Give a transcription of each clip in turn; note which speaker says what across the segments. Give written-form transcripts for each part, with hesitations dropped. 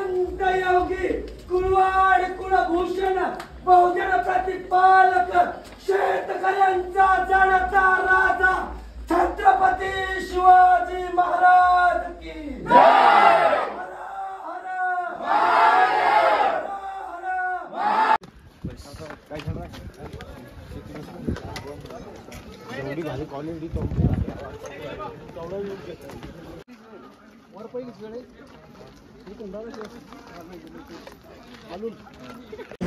Speaker 1: श्रीमंत योगी कुळवाड कुलभूषण बहुजन प्रतिपालक शेतकऱ्यांचा जाणता राजा छत्रपती शिवाजी महाराज की जय।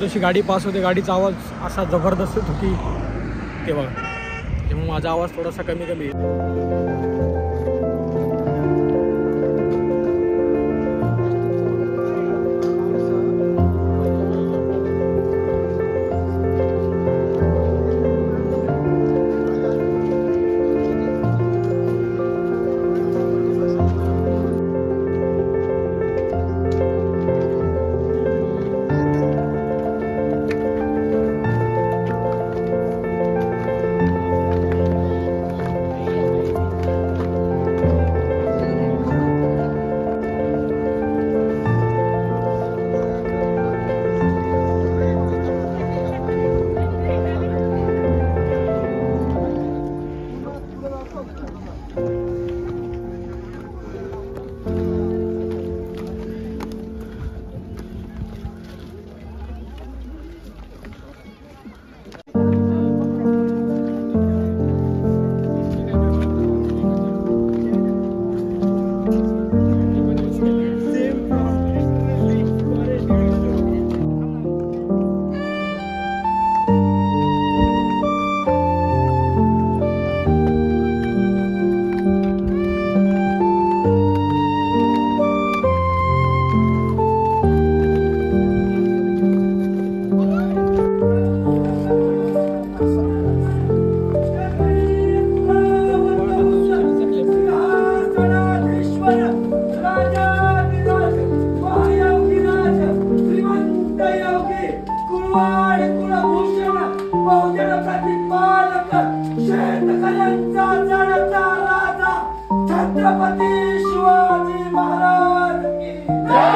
Speaker 2: जशी गाडी पास होते गाडीचा आवाज असा जबरदस्त होती ते बघा, त्यामुळे माझा आवाज थोडासा कमी कमी येतो। छत्रपती शिवाजी महाराज की जय।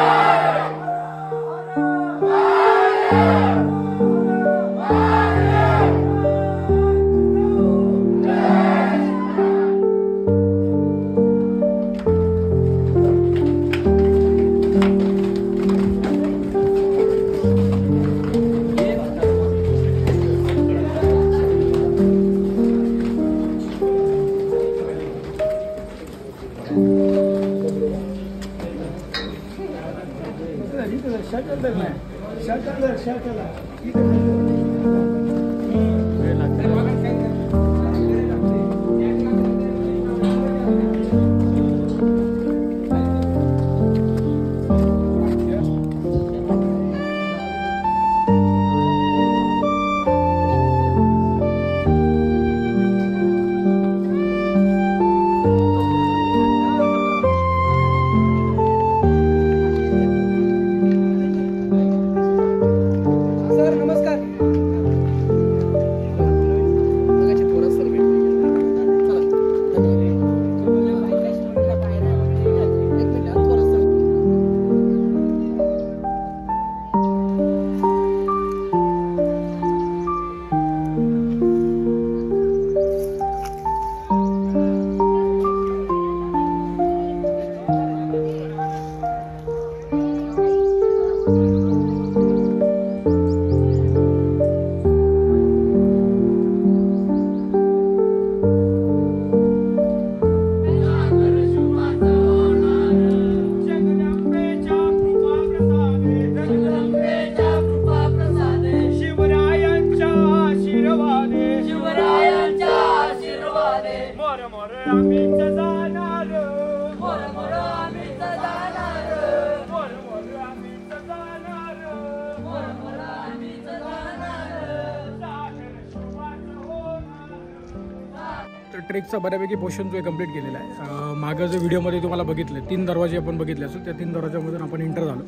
Speaker 2: ट्रेकचा बऱ्यापैकी पोर्शन जो आहे कंप्लीट केलेला आहे। मागं जो व्हिडिओमध्ये तुम्हाला बघितलं 3 दरवाजे आपण बघितले असून त्या 3 दरवाजामधून आपण एंटर झालो।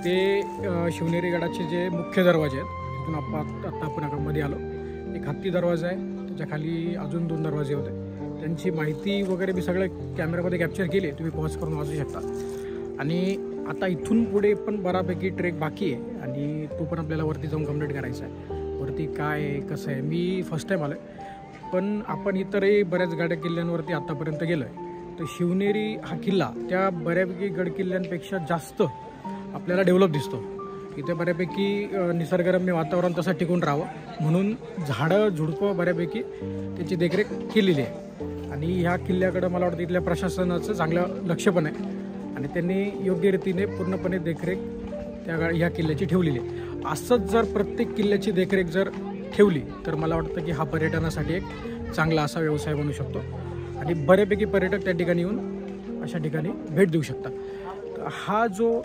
Speaker 2: ते शिवनेरी गडाचे जे मुख्य दरवाजे आहेत तिथून आत्ता आपण मध्ये आलो। एक हत्ती दरवाजा आहे, त्याच्या खाली अजून 2 दरवाजे होते, त्यांची माहिती वगैरे मी सगळं कॅमेरामध्ये कॅप्चर केली, तुम्ही पॉज करून वाचू शकता। आणि आता इथून पुढे पण बऱ्यापैकी ट्रेक बाकी आहे आणि तो पण आपल्याला वरती जाऊन कंप्लीट करायचा आहे. वरती काय आहे कसं आहे, मी फर्स्ट टाईम आलो आहे, पण आपण इतरही बऱ्याच गड किल्ल्यांवरती आत्तापर्यंत गेलो आहे. तर शिवनेरी हा किल्ला त्या बऱ्यापैकी गडकिल्ल्यांपेक्षा जास्त आपल्याला डेव्हलप दिसतो. इथे बऱ्यापैकी निसर्गरम्य वातावरण तसं टिकून राहावं म्हणून झाडं झुडपं बऱ्यापैकी त्याची देखरेख केलेली आहे. आणि ह्या किल्ल्याकडं मला वाटतं इथल्या प्रशासनाचं चांगलं लक्ष पण आहे आणि त्यांनी योग्य रीतीने पूर्णपणे देखरेख ह्या किल्ल्याची ठेवलेली आहे. असंच जर प्रत्येक किल्ल्याची देखरेख जर ठेवली तर मला वाटतं की हा पर्यटनासाठी एक चांगला असा व्यवसाय बनू शकतो आणि बऱ्यापैकी पर्यटक त्या ठिकाणी येऊन अशा ठिकाणी भेट देऊ शकतात. हा जो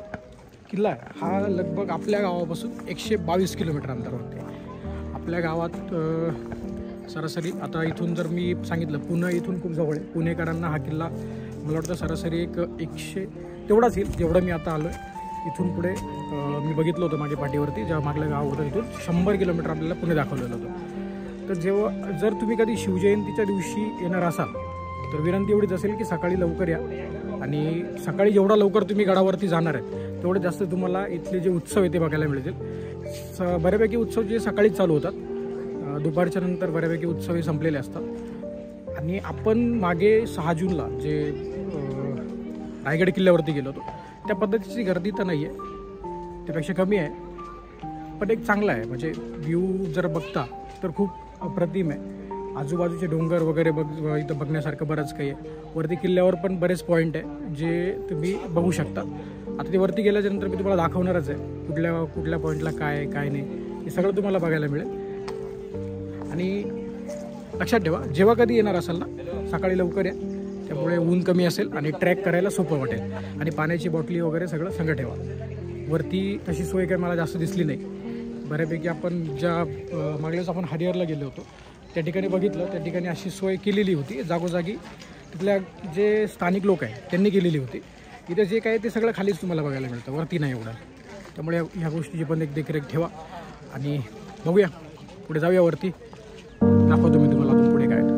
Speaker 2: किल्ला आहे हा लगभग आपल्या गावापासून 122 किलोमीटर अंतरावरती आहे. आपल्या गावात सरासरी आता इथून जर मी सांगितलं पुणे इथून खूप जवळ आहे. पुणेकरांना हा किल्ला मला वाटतं सरासरी एक 100 तेवढाच येईल जेवढं मी आता आलो आहे. इथून पुढे मी बघितलं होतं माझ्या पाठीवरती जेव्हा मागलं गाव होतं इथून 100 किलोमीटर आपल्याला पुणे दाखवलेलं होतं. तर जेव्हा जर तुम्ही कधी शिवजयंतीच्या दिवशी येणार असाल तर विनंती एवढीच असेल की सकाळी लवकर या आणि सकाळी जेवढा लवकर तुम्ही गडावरती जाणार आहे तेवढे जास्त तुम्हाला इथले जे उत्सव आहे ते बघायला मिळतील. बऱ्यापैकी उत्सव जे सकाळीच चालू होतात, दुपारच्या नंतर बऱ्यापैकी उत्सवही संपलेले असतात. आणि आपण मागे 6 जूनला जे रायगड किल्ल्यावरती गेलो होतो त्या पद्धतीची गर्दी तर नाही आहे, त्यापेक्षा कमी आहे, पण एक चांगला आहे. म्हणजे व्ह्यू जर बघता तर खूप अप्रतिम आहे. आजूबाजूचे डोंगर वगैरे इथं बघण्यासारखं बरंच काही आहे. वरती किल्ल्यावर पण बरेच पॉईंट आहे जे तुम्ही बघू शकता. आता ते वरती गेल्याच्यानंतर मी तुम्हाला दाखवणारच आहे कुठल्या पॉईंटला काय आहे काय नाही हे सगळं तुम्हाला बघायला मिळेल. आणि लक्षात ठेवा जेव्हा कधी येणार असाल ना सकाळी लवकर या, त्यामुळे ऊन कमी असेल आणि ट्रॅक करायला सोपं वाटेल. आणि पाण्याची बॉटली वगैरे सगळं संग ठेवा. वरती तशी सोय काही मला जास्त दिसली नाही. बऱ्यापैकी आपण ज्या मागल्याच आपण हरिहरला गेलो होतो त्या ठिकाणी बघितलं, त्या ठिकाणी अशी सोय केलेली होती जागोजागी तिथल्या जे स्थानिक लोक आहेत त्यांनी केलेली होती. इथं जे काय ते सगळं खालीच तुम्हाला बघायला मिळतं, वरती नाही एवढं. त्यामुळे ह्या गोष्टीची पण एक देखरेख ठेवा आणि बघूया पुढे जाऊया वरती. दाखवतो मी तुम्हाला अजून पुढे काय.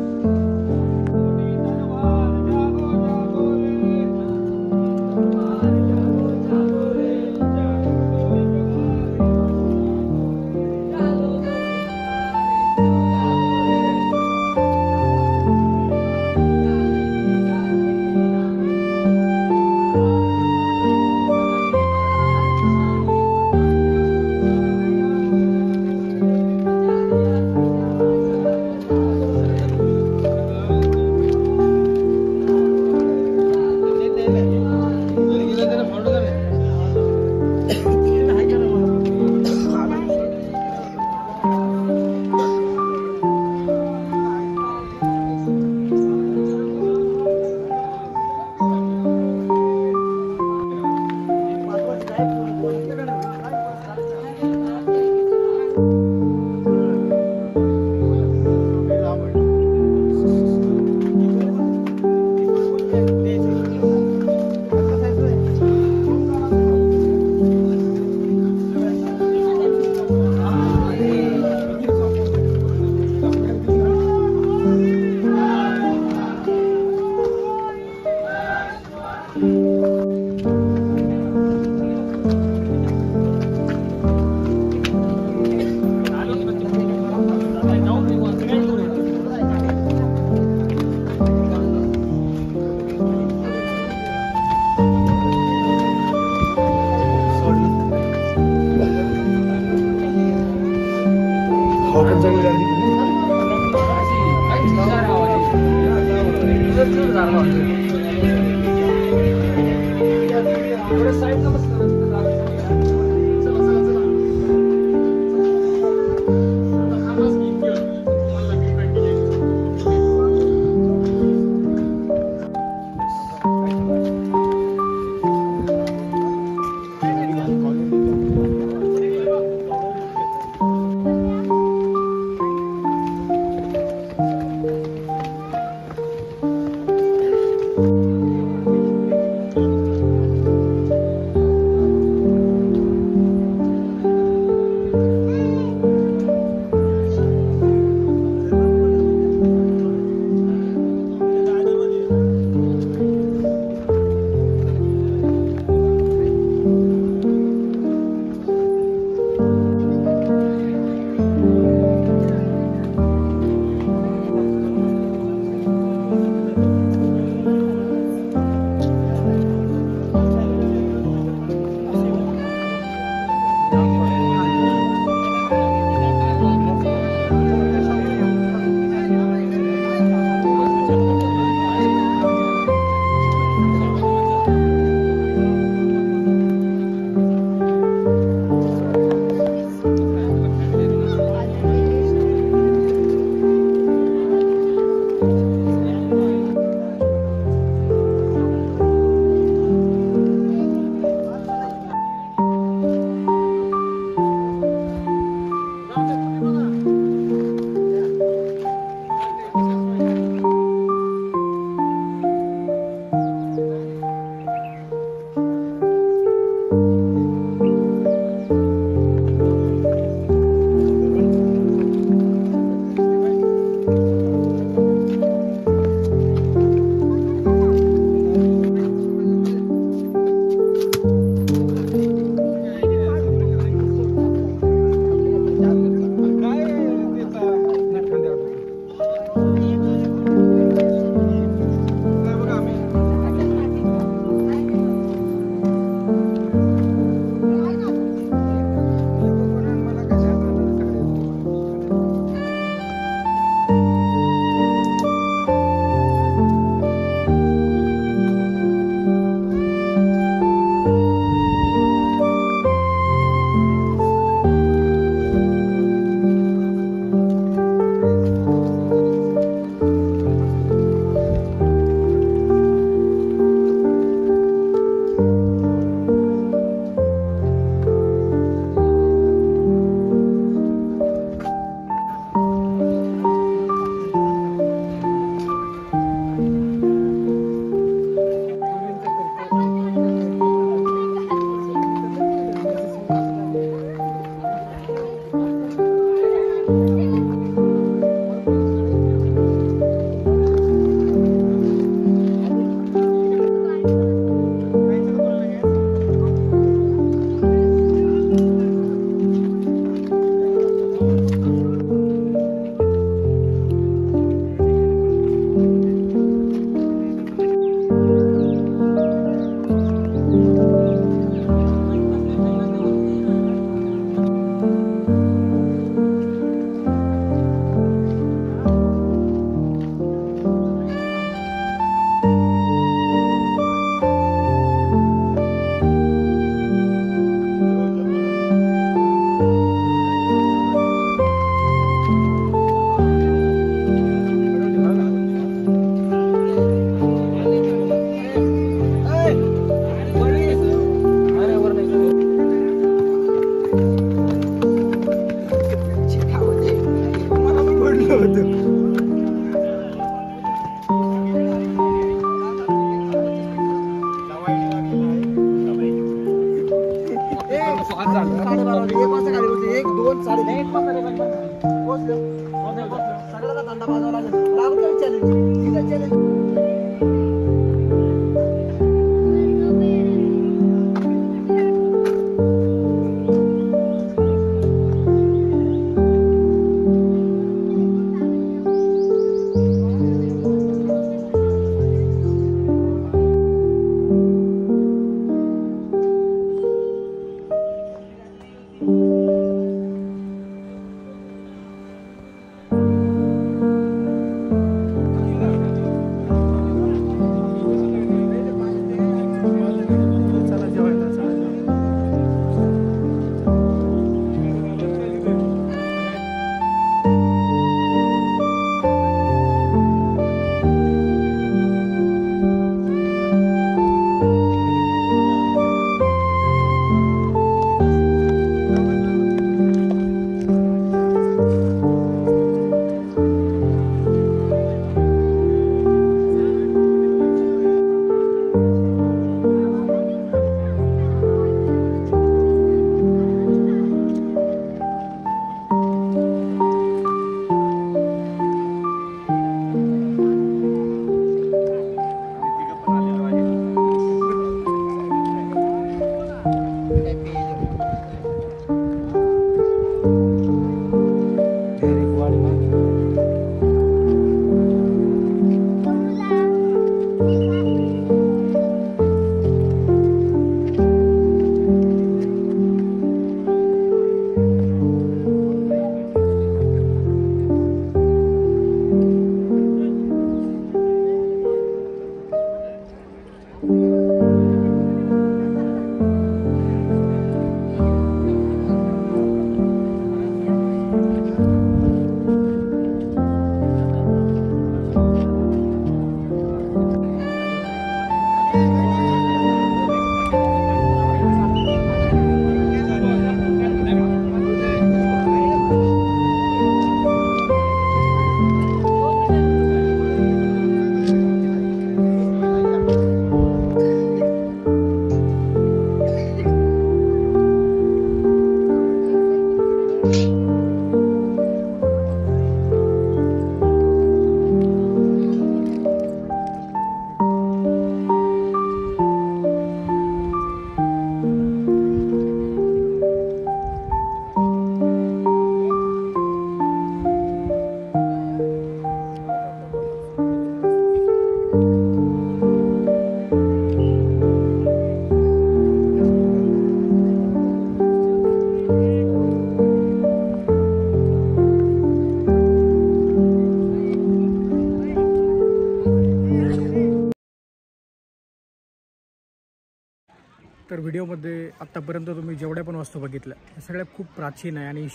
Speaker 2: तर व्हिडिओमध्ये आत्तापर्यंत तुम्ही जेवढ्या पण वस्तू बघितल्या त्या सगळ्या खूप प्राचीन आहे आणि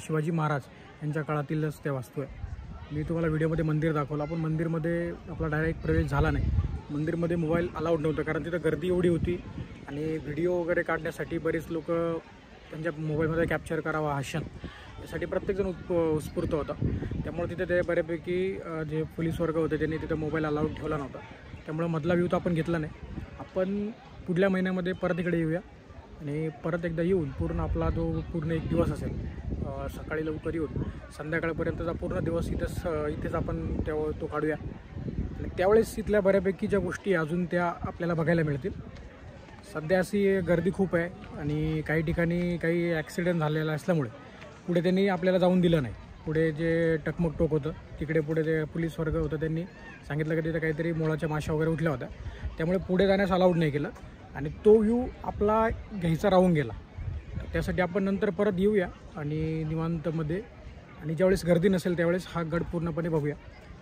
Speaker 2: शिवाजी महाराज यांच्या काळातीलच त्या वस्तू आहे। मी तुम्हाला व्हिडिओमध्ये मंदिर दाखवलं, आपण मंदिरमध्ये आपला डायरेक्ट प्रवेश झाला नाही। मंदिरमध्ये मोबाईल अलाउड नव्हतं कारण तिथं गर्दी एवढी होती आणि व्हिडिओ वगैरे काढण्यासाठी बरेच लोक त्यांच्या मोबाईलमध्ये कॅप्चर करावा हा क्षण यासाठी प्रत्येकजण उत्स्फूर्त होता। त्यामुळे तिथे ते बऱ्यापैकी जे पोलीस वर्ग होते त्यांनी तिथं मोबाईल अलाउड ठेवला नव्हता, त्यामुळे मधला व्ह्यू तर आपण घेतला नाही। आपण पुढल्या महिन्यामध्ये परत इकडे येऊया आणि परत एकदा येऊन पूर्ण आपला जो पूर्ण एक दिवस असेल, सकाळी लवकर येऊन संध्याकाळपर्यंतचा पूर्ण दिवस इथेच आपण तो काढूया आणि त्यावेळेस इथल्या बऱ्यापैकी ज्या गोष्टी अजून त्या आपल्याला बघायला मिळतील। सध्या अशी गर्दी खूप आहे आणि काही ठिकाणी काही ॲक्सिडेंट झालेला असल्यामुळे पुढे त्यांनी आपल्याला जाऊन दिलं नाही। पुढे जे टकमक टोक होतं तिकडे पुढे जे पोलीस वर्ग होतं त्यांनी सांगितलं की तिथे काहीतरी मोळाच्या माशा वगैरे उठल्या होत्या, त्यामुळे पुढे जाण्यास अलाउड नाही केलं आणि तो व्ह्यू आपला घ्यायचा राहून गेला। त्यासाठी आपण नंतर परत येऊया आणि निवांतमध्ये आणि ज्यावेळेस गर्दी नसेल त्यावेळेस हा गड पूर्णपणे बघूया।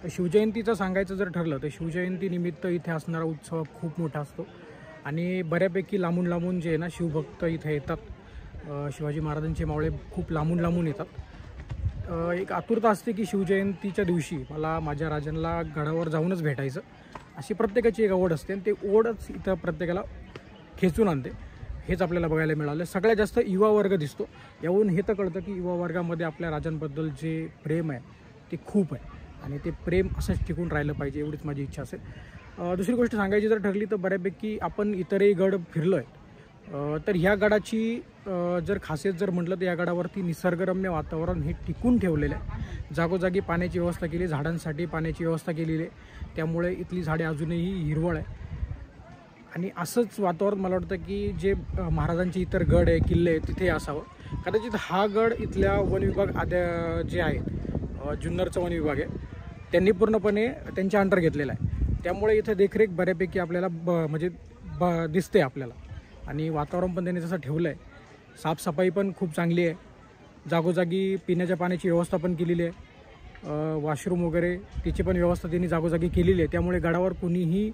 Speaker 2: तर शिवजयंतीचं सांगायचं जर ठरलं तर शिवजयंतीनिमित्त इथे असणारा उत्सव खूप मोठा असतो आणि बऱ्यापैकी लांबून लांबून जे आहे ना शिवभक्त इथे येतात। शिवाजी महाराजांचे मावळे खूप लांबून लांबून येतात। एक आतुरता असते की शिवजयंतीच्या दिवशी मला माझ्या राजांना गडावर जाऊनच भेटायचं, अशी प्रत्येकाची एक आवड असते आणि ते ओढच इथं प्रत्येकाला खेचून आणते। हेच आपल्याला बघायला मिळालं। सगळ्यात जास्त युवा वर्ग दिसतो, यावरून हे तर कळतं की युवा वर्गामध्ये आपल्या राजांबद्दल जे प्रेम आहे ते खूप आहे आणि ते प्रेम असंच टिकून राहिलं पाहिजे एवढीच माझी इच्छा असेल। दुसरी गोष्ट सांगायची जर ठरली तर बऱ्यापैकी आपण इतरही गड फिरलो आहे, तर ह्या गडाची जर खासियत जर म्हटलं तर या गडावरती निसर्गरम्य वातावरण हे टिकून ठेवलेलं आहे. जागोजागी पाण्याची व्यवस्था केली, झाडांसाठी पाण्याची व्यवस्था केलेली आहे, त्यामुळे इथली झाडे अजूनही हिरवळ आहे. आणि असंच वातावरण मला वाटतं की जे महाराजांचे इतर गड आहे, किल्ले आहे तिथे असावं. कदाचित हा गड इथल्या वन विभाग आद्या जे आहे जुन्नरचा वन विभाग आहे त्यांनी पूर्णपणे त्यांच्या अंडर घेतलेला आहे, त्यामुळे इथं देखरेख बऱ्यापैकी आपल्याला दिसते आपल्याला. आणि वातावरण पण त्यांनी तसं ठेवलं आहे. साफसफाई पण खूप चांगली आहे, जागोजागी पिण्याच्या पाण्याची व्यवस्था पण केलेली आहे, वॉशरूम वगैरे तिची पण व्यवस्था त्यांनी जागोजागी केलेली आहे. त्यामुळे गडावर कुणीही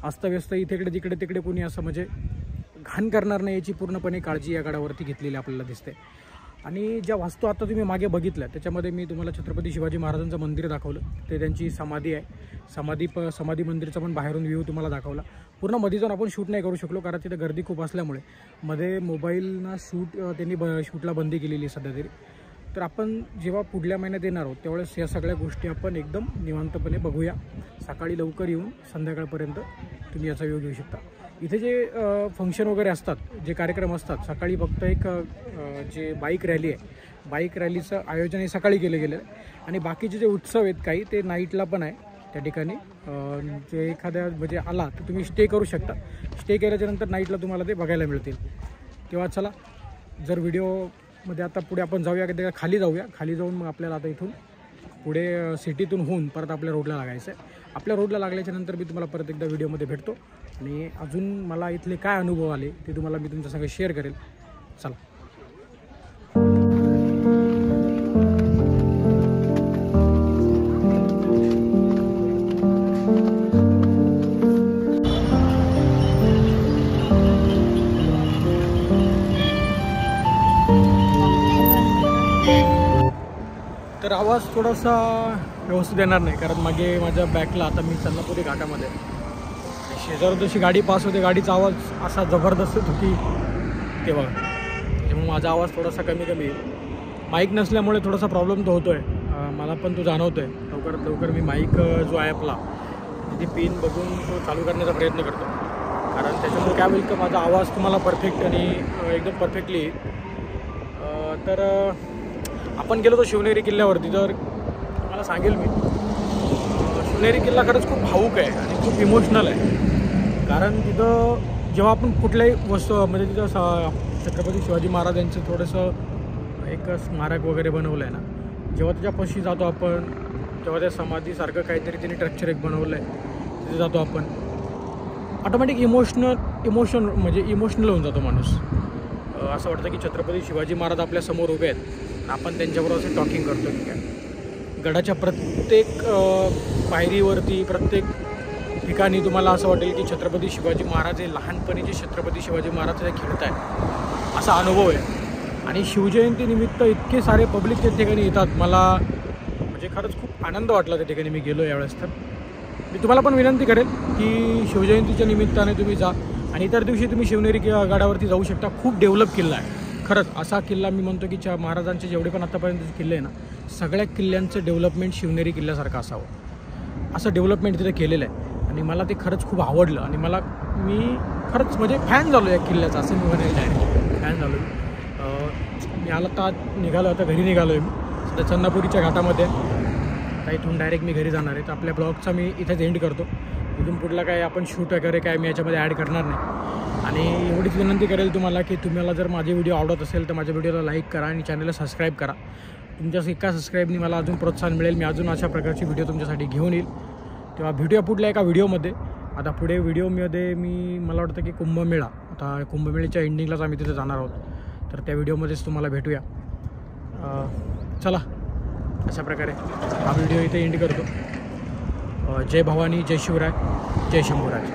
Speaker 2: अस्तव्यस्त इकडे तिकडे कुणी असं म्हणजे घाण करणार नाही याची पूर्णपणे काळजी या गडावरती घेतलेली आपल्याला दिसते. आणि ज्या वास्तू आता तुम्ही मागे बघितल्या त्याच्यामध्ये मी तुम्हाला छत्रपती शिवाजी महाराजांचं मंदिर दाखवलं, ते त्यांची समाधी आहे. समाधी मंदिरचा पण बाहेरून व्ह्यू तुम्हाला दाखवला. पूर्ण मध्ये जाऊन आपण शूट नाही करू शकलो कारण तिथे गर्दी खूप असल्यामुळे मध्ये मोबाईलना त्यांनी शूटला बंदी केलेली आहे सध्या तरी. तर आपण जेव्हा पुढल्या महिन्यात येणार आहोत त्यावेळेस या सगळ्या गोष्टी आपण एकदम निवांतपणे बघूया. सकाळी लवकर येऊन संध्याकाळपर्यंत तुम्ही याचा व्ह्यू घेऊ शकता. इथे जे फंक्शन वगैरे असतात, जे कार्यक्रम असतात, सकाळी फक्त एक जे बाईक रॅली आहे, बाईक रॅलीचं आयोजन हे सकाळी केलं गेलं आहे. आणि बाकीचे जे उत्सव आहेत काही ते नाईटला पण आहे त्या ठिकाणी. जे एखाद्या म्हणजे आला तर तुम्ही स्टे करू शकता. स्टे केल्याच्यानंतर नाईटला तुम्हाला ते बघायला मिळतील. तेव्हा चला, जर व्हिडिओमध्ये आता पुढे आपण जाऊया, कधी खाली जाऊया. खाली जाऊन मग आपल्याला आता इथून पुढे सिटीतून होऊन परत आपल्या रोडला लागायचं आहे. आपल्या रोडला लागल्याच्या नंतर मी तुम्हाला परत एकदा व्हिडिओमध्ये भेटतो आणि अजून मला इथले काय अनुभव आले ते तुम्हाला मी तुमच्या संग शेअर करेल. चला. तर आवाज थोडासा व्यवस्थित येणार नाही कारण मागे माझ्या बॅकला आता मी चन्नापुरी घाटामध्ये शेजारून जशी गाडी पास होते गाडीचा आवाज असा जबरदस्त होतो की ते बघा. त्यामुळे माझा आवाज थोडासा कमी येईल. माईक नसल्यामुळे थोडासा प्रॉब्लेम तो होतो आहे, मला पण तो जाणवतो आहे. लवकरात लवकर मी माईक जो आहे आपला ती पिन बघून तो चालू करण्याचा प्रयत्न करतो कारण त्याच्यामुळे काय होईल का माझा आवाज तुम्हाला परफेक्ट आणि एकदम परफेक्टली येईल. तर आपण गेलो तो शिवनेरी किल्ल्यावरती. तर मला सांगेल मी शिवनेरी किल्ला खरंच खूप भावूक आहे आणि खूप इमोशनल आहे. कारण तिथं जेव्हा आपण कुठल्याही वस्तू म्हणजे तिथं छत्रपती शिवाजी महाराज यांचं थोडंसं एक स्मारक वगैरे बनवलं आहे ना, जेव्हा त्याच्यापाशी जातो आपण तेव्हा त्या समाधीसारखं काहीतरी त्यांनी स्ट्रक्चर एक बनवलं आहे, तिथे जातो आपण ऑटोमॅटिक इमोशन इमोशनल होऊन जातो माणूस. असं वाटतं की छत्रपती शिवाजी महाराज आपल्या समोर उभे आहेत, आपण त्यांच्याबरोबर असं टॉकिंग करतो की काय. गडाच्या प्रत्येक पायरीवरती प्रत्येक ठिकाणी तुम्हाला असं वाटेल की छत्रपती शिवाजी महाराज हे लहानपणीचे छत्रपती शिवाजी महाराज हे खेळत आहेत असा अनुभव आहे. आणि शिवजयंतीनिमित्त इतके सारे पब्लिक त्या ठिकाणी येतात. मला म्हणजे खरंच खूप आनंद वाटला त्या ठिकाणी मी गेलो यावेळेस. तर मी तुम्हाला पण विनंती करेल की शिवजयंतीच्या निमित्ताने तुम्ही जा आणि इतर दिवशी तुम्ही शिवनेरी गडावरती जाऊ शकता. खूप डेव्हलप किल्ला आहे खरंच. असा किल्ला मी म्हणतो की महाराजांचे जेवढे पण आतापर्यंतचे किल्ले आहे ना, सगळ्या किल्ल्यांचं डेव्हलपमेंट शिवनेरी किल्ल्यासारखं असावं असं डेव्हलपमेंट तिथे केलेलं आहे. आणि मला ते खरंच खूप आवडलं आणि मी खरंच म्हणजे फॅन झालो या किल्ल्याचा असं मी म्हणेल. डायरेक्ट फॅन झालो. मी आता निघालो, आता घरी निघालो आहे मी सध्या चन्नापुरीच्या घाटामध्ये. आता इथून डायरेक्ट मी घरी जाणार आहे. तर आपल्या ब्लॉगचा मी इथेच एंड करतो. इथून पुढला काय आपण शूट वगैरे काय मी याच्यामध्ये ॲड करणार नाही. आणि एवढीच विनंती करेल तुम्हाला की तुम्हाला जर माझे व्हिडिओ आवडत असेल तर माझ्या व्हिडिओला लाईक करा आणि चॅनलला सबस्क्राईब करा. तुमच्या एका सबस्क्राईबनी मला अजून प्रोत्साहन मिळेल. मी अजून अशा प्रकारची व्हिडिओ तुमच्यासाठी घेऊन येईल. तेव्हा भेटूया पुढल्या एका व्हिडिओमध्ये. आता पुढे व्हिडिओमध्ये मला वाटतं की कुंभमेळा, आता कुंभमेळ्याच्या एंडिंगलाच आम्ही तिथे जाणार आहोत. तर त्या व्हिडिओमध्येच तुम्हाला भेटूया. चला, अशा प्रकारे हा व्हिडिओ इथे एंड करतो. जय भवानी, जय शिवराय, जय शंभूराज.